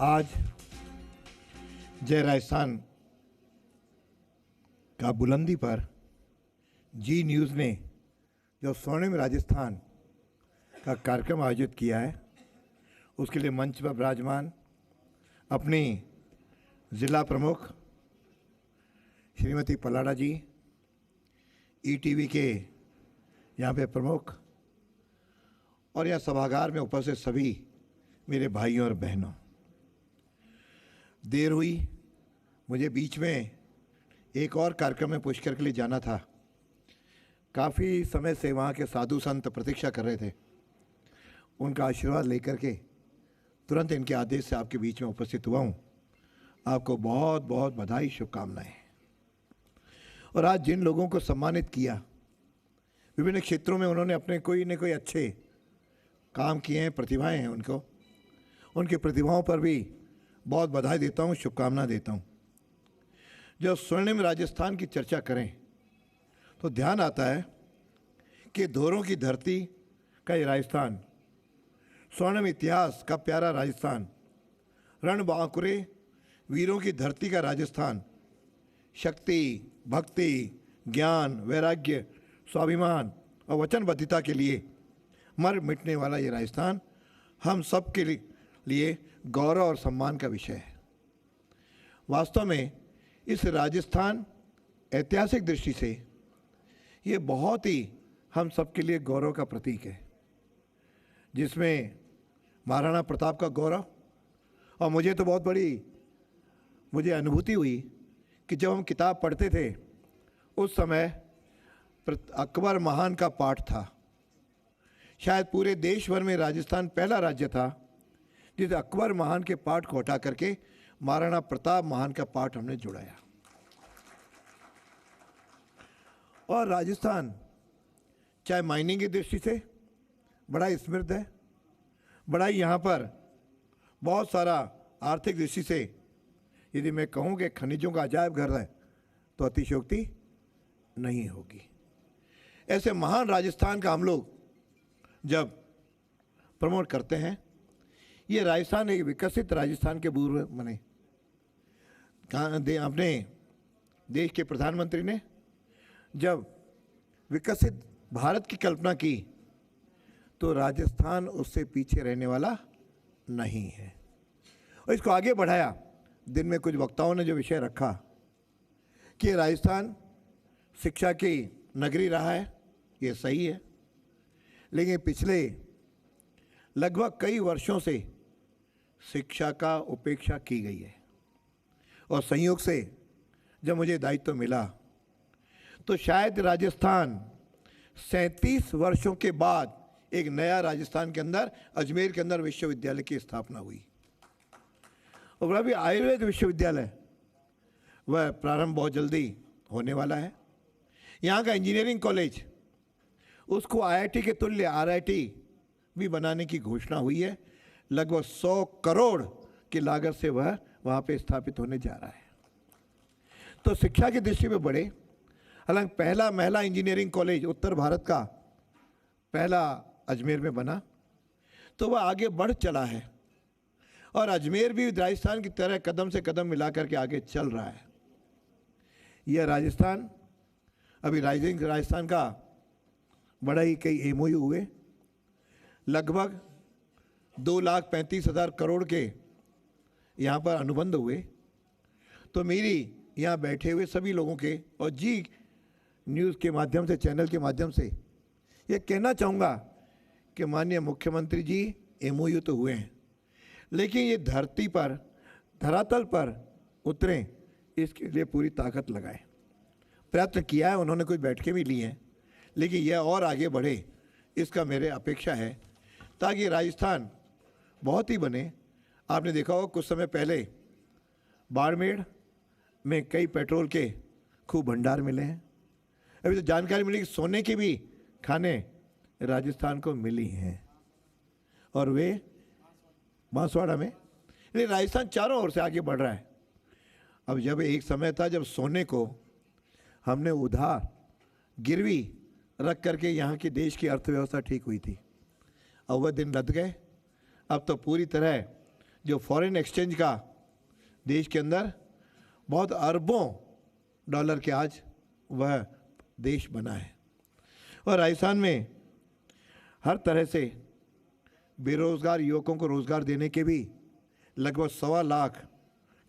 आज जय राजस्थान का बुलंदी पर जी न्यूज़ ने जो स्वर्णिम राजस्थान का कार्यक्रम आयोजित किया है, उसके लिए मंच पर विराजमान अपनी ज़िला प्रमुख श्रीमती पलाड़ा जी, ईटीवी के यहाँ पे प्रमुख और यहाँ सभागार में उपस्थित सभी मेरे भाइयों और बहनों, देर हुई, मुझे बीच में एक और कार्यक्रम में पुष्कर के लिए जाना था। काफ़ी समय से वहाँ के साधु संत प्रतीक्षा कर रहे थे। उनका आशीर्वाद लेकर के तुरंत इनके आदेश से आपके बीच में उपस्थित हुआ हूँ। आपको बहुत बहुत बधाई, शुभकामनाएं। और आज जिन लोगों को सम्मानित किया, विभिन्न क्षेत्रों में उन्होंने अपने कोई न कोई अच्छे काम किए हैं, प्रतिभाएं हैं उनको, उनकी प्रतिभाओं पर भी बहुत बधाई देता हूँ, शुभकामना देता हूँ। जब स्वर्णिम राजस्थान की चर्चा करें तो ध्यान आता है कि धोरों की धरती का ये राजस्थान, स्वर्णिम इतिहास का प्यारा राजस्थान, रण बांकुरे वीरों की धरती का राजस्थान, शक्ति, भक्ति, ज्ञान, वैराग्य, स्वाभिमान और वचनबद्धता के लिए मर मिटने वाला ये राजस्थान हम सब के लिए गौरव और सम्मान का विषय है। वास्तव में इस राजस्थान ऐतिहासिक दृष्टि से ये बहुत ही हम सब के लिए गौरव का प्रतीक है, जिसमें महाराणा प्रताप का गौरव। और मुझे तो बहुत बड़ी अनुभूति हुई कि जब हम किताब पढ़ते थे उस समय अकबर महान का पाठ था। शायद पूरे देश भर में राजस्थान पहला राज्य था जिसे अकबर महान के पाठ को हटा करके महाराणा प्रताप महान का पाठ हमने जुड़ाया। और राजस्थान चाहे माइनिंग की दृष्टि से बड़ा समृद्ध है, बड़ा ही यहाँ पर बहुत सारा आर्थिक दृष्टि से यदि मैं कहूँ कि खनिजों का अजायब घर है तो अतिशयोक्ति नहीं होगी। ऐसे महान राजस्थान का हम लोग जब प्रमोट करते हैं, ये राजस्थान एक विकसित राजस्थान के पूर्व बने। अपने देश के प्रधानमंत्री ने जब विकसित भारत की कल्पना की तो राजस्थान उससे पीछे रहने वाला नहीं है और इसको आगे बढ़ाया। दिन में कुछ वक्ताओं ने जो विषय रखा कि राजस्थान शिक्षा की नगरी रहा है, ये सही है, लेकिन पिछले लगभग कई वर्षों से शिक्षा का उपेक्षा की गई है। और संयोग से जब मुझे दायित्व मिला तो शायद राजस्थान 37 वर्षों के बाद एक नया राजस्थान के अंदर, अजमेर के अंदर विश्वविद्यालय की स्थापना हुई। और वह भी आयुर्वेद विश्वविद्यालय, वह प्रारंभ बहुत जल्दी होने वाला है। यहाँ का इंजीनियरिंग कॉलेज, उसको आईआईटी के तुल्य आरआईटी भी बनाने की घोषणा हुई है। लगभग 100 करोड़ की लागत से वह वहाँ पे स्थापित होने जा रहा है। तो शिक्षा की दृष्टि में बड़े, हालांकि पहला महिला इंजीनियरिंग कॉलेज उत्तर भारत का पहला अजमेर में बना, तो वह आगे बढ़ चला है और अजमेर भी राजस्थान की तरह कदम से कदम मिला करके आगे चल रहा है। यह राजस्थान अभी राइजिंग राजस्थान का बड़ा ही कई एमओयू हुए, लगभग 2,35,000 करोड़ के यहाँ पर अनुबंध हुए। तो मेरी यहाँ बैठे हुए सभी लोगों के और जी न्यूज़ के माध्यम से, चैनल के माध्यम से ये कहना चाहूँगा कि माननीय मुख्यमंत्री जी, एमओयू तो हुए हैं, लेकिन ये धरती पर, धरातल पर उतरें, इसके लिए पूरी ताकत लगाएं। प्रयत्न किया है उन्होंने, कुछ बैठकें भी ली हैं, लेकिन यह और आगे बढ़े, इसका मेरे अपेक्षा है, ताकि राजस्थान बहुत ही बने। आपने देखा होगा कुछ समय पहले बाड़मेर में कई पेट्रोल के खूब भंडार मिले हैं। अभी तो जानकारी मिली कि सोने की भी खाने राजस्थान को मिली हैं और वे बांसवाड़ा में। लेकिन राजस्थान चारों ओर से आगे बढ़ रहा है। अब जब एक समय था जब सोने को हमने उधार गिरवी रख करके यहाँ की देश की अर्थव्यवस्था ठीक हुई थी, अब वह दिन लद गए। अब तो पूरी तरह जो फॉरेन एक्सचेंज का देश के अंदर बहुत अरबों डॉलर के आज वह देश बना है। और राजस्थान में हर तरह से बेरोजगार युवकों को रोजगार देने के भी लगभग 1.25 लाख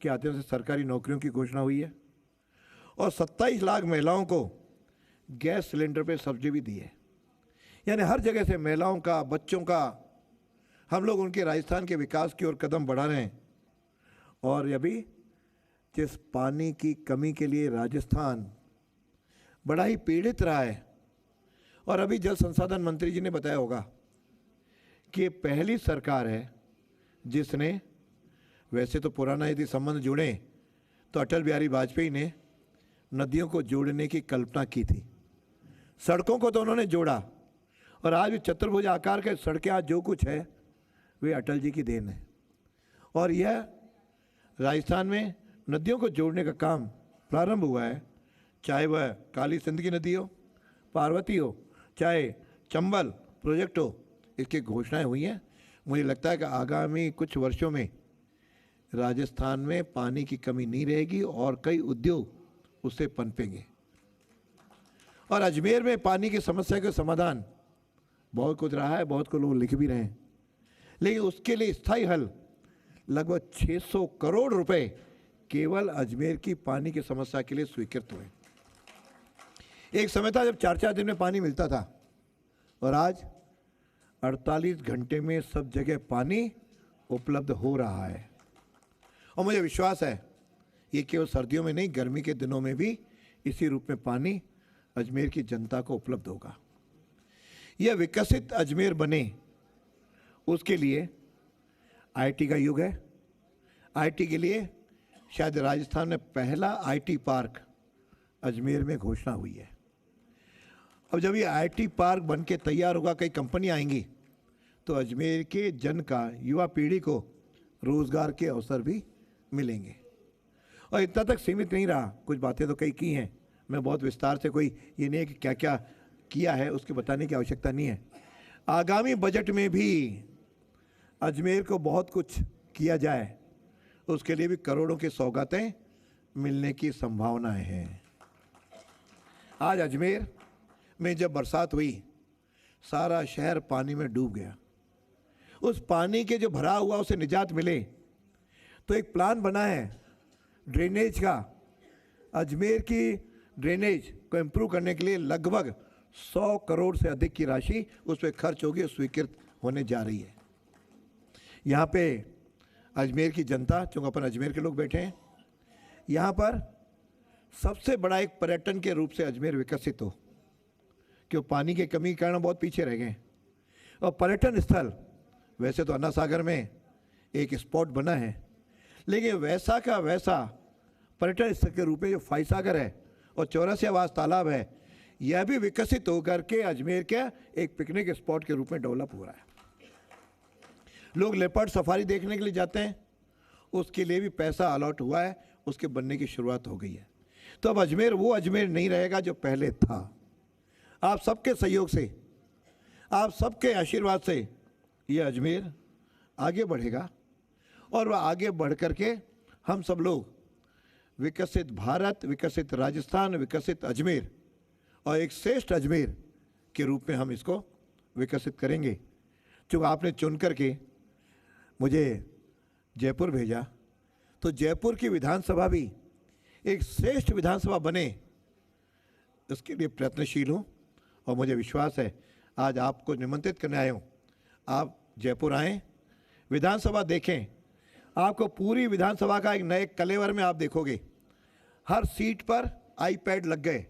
के माध्यम से सरकारी नौकरियों की घोषणा हुई है और 27 लाख महिलाओं को गैस सिलेंडर पे सब्सिडी भी दी है। यानी हर जगह से महिलाओं का, बच्चों का, हम लोग उनके राजस्थान के विकास की ओर कदम बढ़ा रहे हैं। और अभी जिस पानी की कमी के लिए राजस्थान बड़ा ही पीड़ित रहा है, और अभी जल संसाधन मंत्री जी ने बताया होगा कि ये पहली सरकार है जिसने, वैसे तो पुराना यदि संबंध जुड़े तो अटल बिहारी वाजपेयी ने नदियों को जोड़ने की कल्पना की थी, सड़कों को तो उन्होंने जोड़ा, और आज भी चतुर्भुज आकार के सड़कें आज जो कुछ है वे अटल जी की देन है। और यह राजस्थान में नदियों को जोड़ने का काम प्रारंभ हुआ है, चाहे वह काली सिंध की नदी हो, पार्वती हो, चाहे चंबल प्रोजेक्ट हो, इसकी घोषणाएं हुई हैं। मुझे लगता है कि आगामी कुछ वर्षों में राजस्थान में पानी की कमी नहीं रहेगी और कई उद्योग उससे पनपेंगे। और अजमेर में पानी की समस्या का समाधान बहुत कुछ रहा है, बहुत कुछ लोग लिख भी रहे हैं, लेकिन उसके लिए स्थायी हल लगभग 600 करोड़ रुपए केवल अजमेर की पानी की समस्या के लिए स्वीकृत हुए। एक समय था जब 4-4 दिन में पानी मिलता था, और आज 48 घंटे में सब जगह पानी उपलब्ध हो रहा है। और मुझे विश्वास है ये केवल सर्दियों में नहीं, गर्मी के दिनों में भी इसी रूप में पानी अजमेर की जनता को उपलब्ध होगा। यह विकसित अजमेर बने उसके लिए आईटी का युग है। आईटी के लिए शायद राजस्थान में पहला आईटी पार्क अजमेर में घोषणा हुई है। अब जब ये आईटी पार्क बन के तैयार होगा, कई कंपनियां आएंगी, तो अजमेर के जन का, युवा पीढ़ी को रोजगार के अवसर भी मिलेंगे। और इतना तक सीमित नहीं रहा, कुछ बातें तो कई की हैं, मैं बहुत विस्तार से, कोई ये नहीं है कि क्या क्या किया है उसके बताने की आवश्यकता नहीं है। आगामी बजट में भी अजमेर को बहुत कुछ किया जाए, उसके लिए भी करोड़ों की सौगातें मिलने की संभावनाएं हैं। आज अजमेर में जब बरसात हुई, सारा शहर पानी में डूब गया। उस पानी के जो भरा हुआ उसे निजात मिले, तो एक प्लान बना है ड्रेनेज का। अजमेर की ड्रेनेज को इम्प्रूव करने के लिए लगभग 100 करोड़ से अधिक की राशि उस पर खर्च होगी और स्वीकृत होने जा रही है। यहाँ पे अजमेर की जनता, चूँकि अपन अजमेर के लोग बैठे हैं, यहाँ पर सबसे बड़ा एक पर्यटन के रूप से अजमेर विकसित हो, क्यों पानी की कमी के कारण बहुत पीछे रह गए। और पर्यटन स्थल वैसे तो अन्ना सागर में एक स्पॉट बना है, लेकिन वैसा का वैसा पर्यटन स्थल के रूप में जो फाई सागर है और 84 आवास तालाब है, यह भी विकसित होकर के अजमेर के एक पिकनिक स्पॉट के रूप में डेवलप हो रहा है। लोग लेपर्ड सफारी देखने के लिए जाते हैं, उसके लिए भी पैसा अलॉट हुआ है, उसके बनने की शुरुआत हो गई है। तो अब अजमेर वो अजमेर नहीं रहेगा जो पहले था। आप सबके सहयोग से, आप सबके आशीर्वाद से ये अजमेर आगे बढ़ेगा, और वह आगे बढ़ करके हम सब लोग विकसित भारत, विकसित राजस्थान, विकसित अजमेर और एक श्रेष्ठ अजमेर के रूप में हम इसको विकसित करेंगे। जो आपने चुन करके मुझे जयपुर भेजा, तो जयपुर की विधानसभा भी एक श्रेष्ठ विधानसभा बने, इसके लिए प्रयत्नशील हूँ। और मुझे विश्वास है आज आपको निमंत्रित करने आया हूँ, आप जयपुर आएँ, विधानसभा देखें। आपको पूरी विधानसभा का एक नए कलेवर में आप देखोगे। हर सीट पर आईपैड लग गए,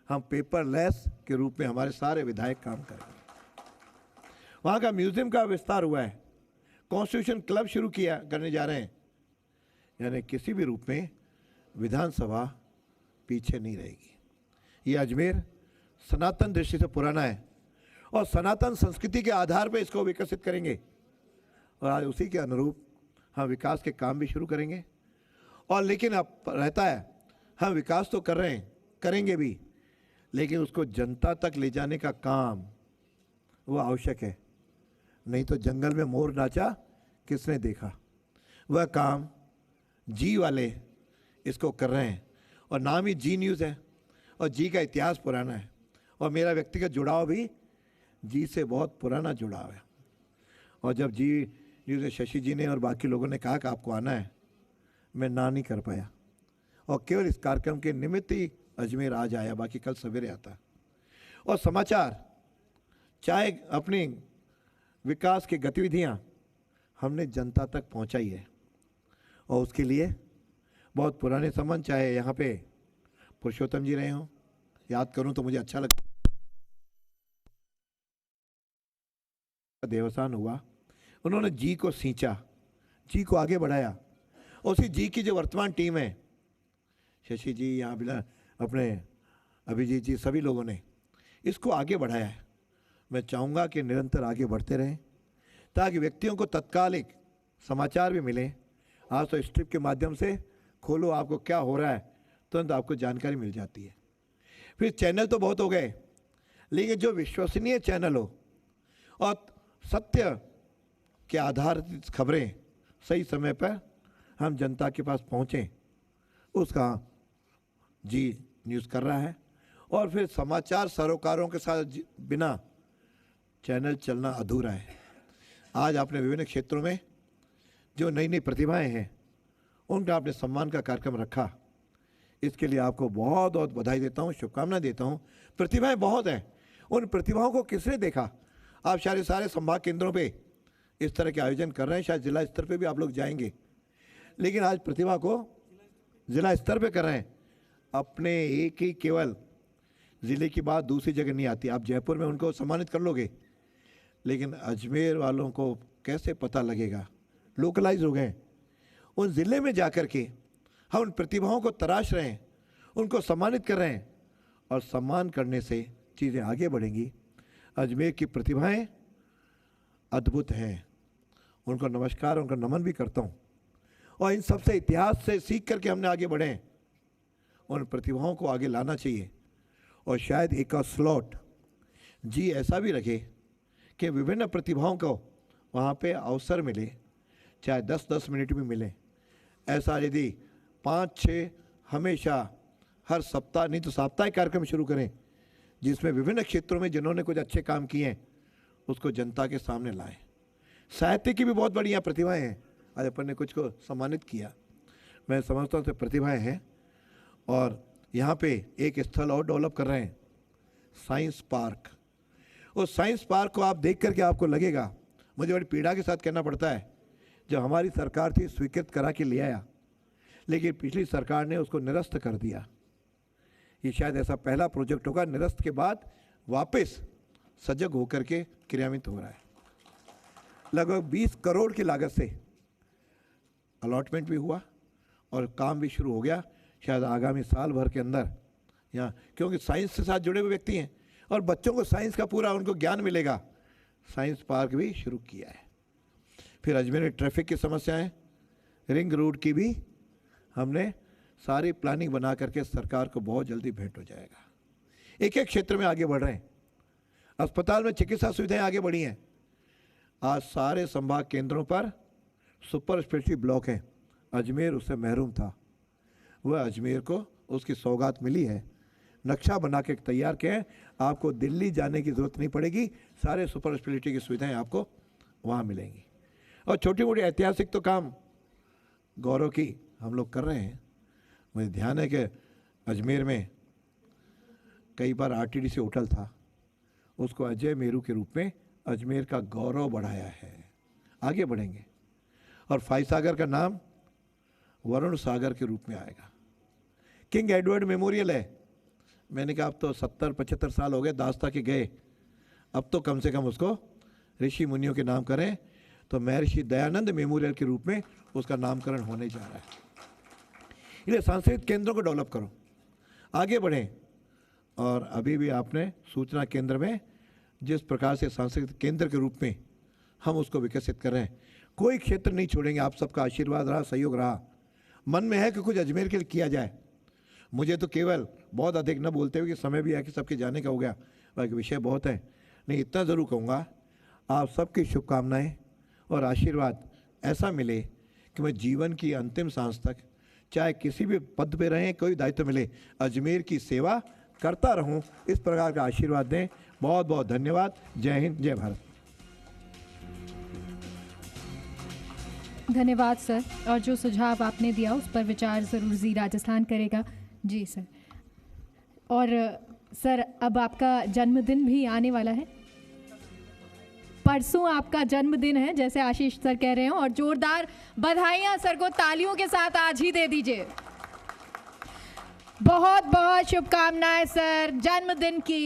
हम पेपरलेस के रूप में हमारे सारे विधायक काम करेंगे। वहाँ का म्यूजियम का विस्तार हुआ है, कॉन्स्टिट्यूशन क्लब शुरू किया करने जा रहे हैं। यानी किसी भी रूप में विधानसभा पीछे नहीं रहेगी। ये अजमेर सनातन दृष्टि से पुराना है और सनातन संस्कृति के आधार पर इसको विकसित करेंगे, और आज उसी के अनुरूप हम विकास के काम भी शुरू करेंगे। और लेकिन अब रहता है, हम विकास तो कर रहे हैं, करेंगे भी, लेकिन उसको जनता तक ले जाने का काम वो आवश्यक है। नहीं तो जंगल में मोर नाचा किसने देखा। वह काम जी वाले इसको कर रहे हैं, और नाम ही जी न्यूज़ है, और जी का इतिहास पुराना है, और मेरा व्यक्तिगत जुड़ाव भी जी से बहुत पुराना जुड़ाव है। और जब जी न्यूज़ में शशि जी ने और बाकी लोगों ने कहा कि आपको आना है, मैं ना नहीं कर पाया, और केवल इस कार्यक्रम के निमित्त ही अजमेर आज आया, बाकी कल सवेरे आता। और समाचार चाहे अपनी विकास की गतिविधियां हमने जनता तक पहुंचाई है, और उसके लिए बहुत पुराने संबंध, चाहे यहाँ पे पुरुषोत्तम जी रहे हों, याद करूं तो मुझे अच्छा लगता, देवसान हुआ, उन्होंने जी को सींचा, जी को आगे बढ़ाया। उसी जी की जो वर्तमान टीम है, शशि जी, यहाँ बिना अपने अभिजीत जी, सभी लोगों ने इसको आगे बढ़ाया है। मैं चाहूँगा कि निरंतर आगे बढ़ते रहें, ताकि व्यक्तियों को तत्कालिक समाचार भी मिले। आज तो स्ट्रिप के माध्यम से खोलो, आपको क्या हो रहा है तुरंत आपको जानकारी मिल जाती है। फिर चैनल तो बहुत हो गए, लेकिन जो विश्वसनीय चैनल हो और सत्य के आधारित खबरें सही समय पर हम जनता के पास पहुँचें, उसका जी न्यूज़ कर रहा है। और फिर समाचार सरोकारों के साथ बिना चैनल चलना अधूरा है। आज आपने विभिन्न क्षेत्रों में जो नई नई प्रतिभाएं हैं, उनका आपने सम्मान का कार्यक्रम रखा, इसके लिए आपको बहुत बहुत बधाई देता हूं, शुभकामनाएं देता हूं। प्रतिभाएं बहुत हैं, उन प्रतिभाओं को किसने देखा? आप शायद सारे संभाग केंद्रों पे इस तरह के आयोजन कर रहे हैं, शायद जिला स्तर पे भी आप लोग जाएंगे, लेकिन आज प्रतिभा को जिला स्तर पे कर रहे हैं। अपने एक ही केवल ज़िले की बात दूसरी जगह नहीं आती। आप जयपुर में उनको सम्मानित कर लोगे, लेकिन अजमेर वालों को कैसे पता लगेगा? लोकलाइज हो गए। उन ज़िले में जाकर के हम उन प्रतिभाओं को तराश रहे हैं, उनको सम्मानित कर रहे हैं, और सम्मान करने से चीज़ें आगे बढ़ेंगी। अजमेर की प्रतिभाएं अद्भुत हैं, उनको नमस्कार, उनको नमन भी करता हूँ। और इन सबसे इतिहास से सीख करके हमने आगे बढ़े, उन प्रतिभाओं को आगे लाना चाहिए। और शायद एक और स्लॉट जी ऐसा भी रखे कि विभिन्न प्रतिभाओं को वहाँ पे अवसर मिले, चाहे 10-10 मिनट भी मिले। ऐसा यदि 5-6 हमेशा हर सप्ताह, नहीं तो साप्ताहिक कार्यक्रम शुरू करें, जिसमें विभिन्न क्षेत्रों में जिन्होंने कुछ अच्छे काम किए हैं उसको जनता के सामने लाएं। साहित्य की भी बहुत बढ़िया प्रतिभाएं हैं, आज अपन ने कुछ को सम्मानित किया। मैं समझता हूँ कि प्रतिभाएं हैं, और यहाँ पे एक स्थल और डेवलप कर रहे हैं, साइंस पार्क। उस साइंस पार्क को आप देख करके आपको लगेगा, मुझे बड़ी पीड़ा के साथ कहना पड़ता है, जब हमारी सरकार थी स्वीकृत करा के ले आया, लेकिन पिछली सरकार ने उसको निरस्त कर दिया। ये शायद ऐसा पहला प्रोजेक्ट होगा निरस्त के बाद वापस सजग होकर के क्रियान्वित हो रहा है। लगभग 20 करोड़ की लागत से अलॉटमेंट भी हुआ और काम भी शुरू हो गया। शायद आगामी साल भर के अंदर यहाँ, क्योंकि साइंस के साथ जुड़े हुए व्यक्ति हैं और बच्चों को साइंस का पूरा उनको ज्ञान मिलेगा, साइंस पार्क भी शुरू किया है। फिर अजमेर में ट्रैफिक की समस्याएं, रिंग रोड की भी हमने सारी प्लानिंग बना करके सरकार को बहुत जल्दी भेंट हो जाएगा। एक एक क्षेत्र में आगे बढ़ रहे हैं। अस्पताल में चिकित्सा सुविधाएं आगे बढ़ी हैं। आज सारे संभाग केंद्रों पर सुपर स्पेशलिटी ब्लॉक हैं। अजमेर उससे महरूम था, वह अजमेर को उसकी सौगात मिली है। नक्शा बना के तैयार किए हैं, आपको दिल्ली जाने की ज़रूरत नहीं पड़ेगी, सारे सुपर स्पेशलिटी की सुविधाएं आपको वहाँ मिलेंगी। और छोटी मोटी ऐतिहासिक तो काम गौरव की हम लोग कर रहे हैं। मुझे ध्यान है कि अजमेर में कई बार आरटीडीसी होटल था, उसको अजय मेरू के रूप में अजमेर का गौरव बढ़ाया है। आगे बढ़ेंगे। और फाई सागर का नाम वरुण सागर के रूप में आएगा। किंग एडवर्ड मेमोरियल है, मैंने कहा अब तो 70-75 साल हो गए दास्ता के गए, अब तो कम से कम उसको ऋषि मुनियों के नाम करें। तो महर्षि दयानंद मेमोरियल के रूप में उसका नामकरण होने जा रहा है। इसलिए सांस्कृतिक केंद्रों को डेवलप करो, आगे बढ़ें। और अभी भी आपने सूचना केंद्र में जिस प्रकार से सांस्कृतिक केंद्र के रूप में हम उसको विकसित कर रहे हैं, कोई क्षेत्र नहीं छोड़ेंगे। आप सबका आशीर्वाद रहा, सहयोग रहा। मन में है कि कुछ अजमेर के लिए किया जाए। मुझे तो केवल बहुत अधिक न बोलते हुए कि समय भी है कि सबके जाने का हो गया, बाकी विषय बहुत है, नहीं इतना ज़रूर कहूँगा, आप सबकी शुभकामनाएं और आशीर्वाद ऐसा मिले कि मैं जीवन की अंतिम सांस तक, चाहे किसी भी पद पे रहें, कोई दायित्व मिले, अजमेर की सेवा करता रहूं। इस प्रकार का आशीर्वाद दें। बहुत बहुत धन्यवाद। जय हिंद, जय भारत। धन्यवाद सर, और जो सुझाव आपने दिया उस पर विचार ज़रूर जी राजस्थान करेगा। जी सर। और सर, अब आपका जन्मदिन भी आने वाला है। परसों आपका जन्मदिन है, जैसे आशीष सर कह रहे हैं, और जोरदार बधाइयां सर को तालियों के साथ आज ही दे दीजिए। बहुत बहुत शुभकामनाएं सर जन्मदिन की।